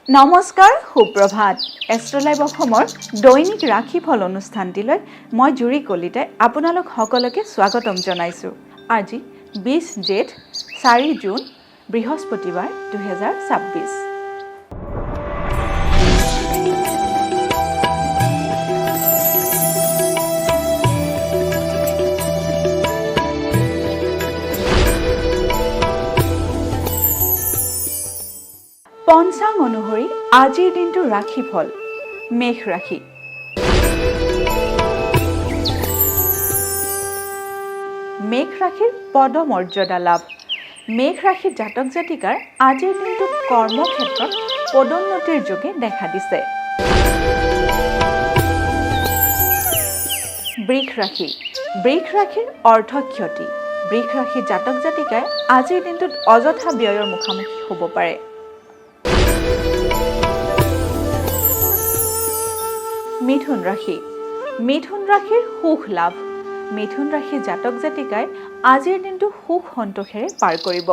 নমস্কাৰ সুপ্ৰভাত এষ্ট্ৰলাইভ অসমৰ দৈনিক ৰাশিফল অনুষ্ঠানটিলৈ মই জুৰি কলিতাই আপোনালোক সকলোকে স্বাগতম জনাইছোঁ। আজি 20 জেঠ 4 জুন বৃহস্পতিবাৰ 2026। পঞ্চাং অনুসৰি আজিৰ দিনটোৰ ৰাশিফল মেষ ৰাশি। মেষ ৰাশিৰ পদমৰ্যাদা লাভ। মেষ ৰাশি জাতক জাতিকাৰ আজিৰ দিনটোত কৰ্মক্ষেত্ৰত পদোন্নতিৰ যোগে দেখা দিছে। বৃষ ৰাশি। বৃষ ৰাশিৰ অৰ্থক্ষতি। বৃষ ৰাশি জাতক জাতিকাই আজিৰ দিনটোত অযথা ব্যয়ৰ মুখামুখি হ'ব পাৰে। মিথুন ৰাশি। মিথুন ৰাশিৰ সুখ লাভ। মিথুন ৰাশি জাতক জাতিকাই আজিৰ দিনটো সুখ সন্তোষেৰে পাৰ কৰিব।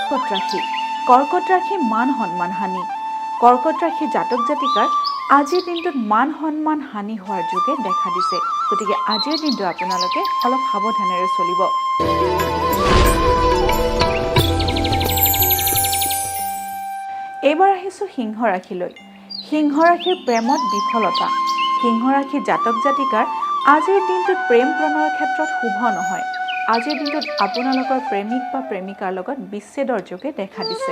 কৰ্কট ৰাশি। কৰ্কট ৰাশি মান সন্মান হানি। কৰ্কট ৰাশি জাতক জাতিকাৰ আজিৰ দিনটোত মান সন্মান হানি হোৱাৰ যোগে দেখা দিছে, গতিকে আজিৰ দিনটো আপোনালোকে অলপ সাৱধানেৰে চলিব। এইবাৰ আহিছোঁ সিংহ ৰাশিলৈ। সিংহ ৰাশিৰ প্ৰেমত বিফলতা। সিংহ ৰাশি জাতক জাতিকাৰ আজিৰ দিনটোত প্ৰেম প্ৰণয়ৰ ক্ষেত্ৰত শুভ নহয়। আজিৰ দিনটোত আপোনালোকৰ প্ৰেমিক বা প্ৰেমিকাৰ লগত বিচ্ছেদৰ যোগে দেখা দিছে।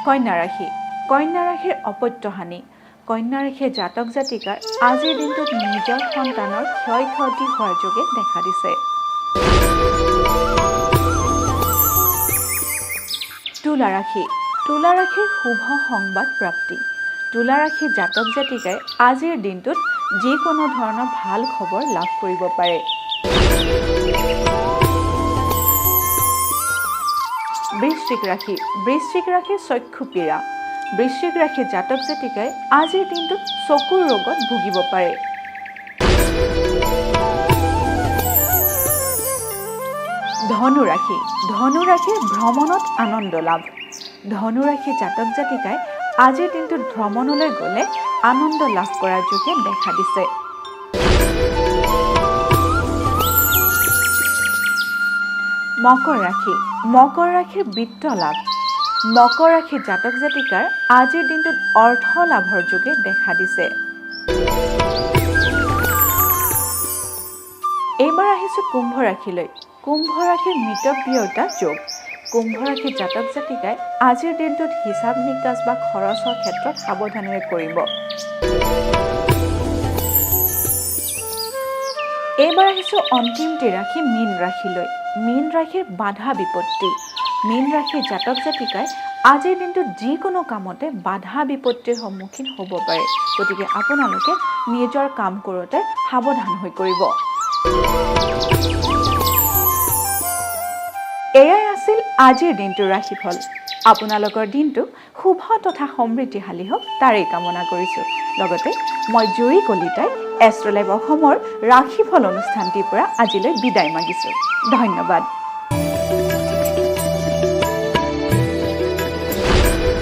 কন্যা ৰাশি। কন্যা ৰাশিৰ অপত্যহানি। কন্যা ৰাশিৰ জাতক জাতিকাৰ আজিৰ দিনটোত নিজৰ সন্তানৰ ক্ষয় ক্ষতি হোৱাৰ যোগে দেখা দিছে। তুলা ৰাশি। তুলা ৰাশিৰ শুভ সংবাদ প্ৰাপ্তি। তুলা ৰাশিৰ জাতক জাতিকাই আজিৰ দিনটোত যিকোনো ধৰণৰ ভাল খবৰ লাভ কৰিব পাৰে। বৃশ্চিক ৰাশি। বৃশ্চিক ৰাশিৰ চক্ষু পীড়া। বৃশ্চিক ৰাশিৰ জাতক জাতিকাই আজিৰ দিনটোত চকুৰ ৰোগত ভুগিব পাৰে। ধনু ৰাশি। ধনু ৰাশিৰ ভ্ৰমণত আনন্দ লাভ। ধনু ৰাশি জাতক জাতিকাই আজিৰ দিনটোত ভ্ৰমণলৈ গ'লে আনন্দ লাভ কৰাৰ যোগে দেখা দিছে। মকৰ ৰাশি। মকৰ ৰাশিৰ বিত্ত লাভ। মকৰ ৰাশি জাতক জাতিকাৰ আজিৰ দিনটোত অৰ্থ লাভৰ যোগে দেখা দিছে। এইবাৰ আহিছোঁ কুম্ভ ৰাশিলৈ। কুম্ভ ৰাশিৰ মিতব্যয়িতা যোগ। কুম্ভ ৰাশিৰ জাতক জাতিকাই আজিৰ দিনটোত হিচাপ নিকাচ বা খৰচৰ ক্ষেত্ৰত সাৱধানেৰে কৰিব। এইবাৰ আহিছোঁ অন্তিমটি ৰাশি মীন ৰাশিলৈ। মীন ৰাশিৰ বাধা বিপত্তি। মীন ৰাশিৰ জাতক জাতিকাই আজিৰ দিনটোত যিকোনো কামতে বাধা বিপত্তিৰ সন্মুখীন হ'ব পাৰে, গতিকে আপোনালোকে নিজৰ কাম কৰোঁতে সাৱধান হৈ কৰিব। এয়াই আছিল আজিৰ দিনটোৰ ৰাশিফল। আপোনালোকৰ দিনটো শুভ তথা সমৃদ্ধিশালী হওক তাৰেই কামনা কৰিছোঁ। লগতে মই জুৰি কলিতাই এষ্ট্ৰলাইভ অসমৰ ৰাশিফল অনুষ্ঠানটিৰ পৰা আজিলৈ বিদায় মাগিছোঁ। ধন্যবাদ।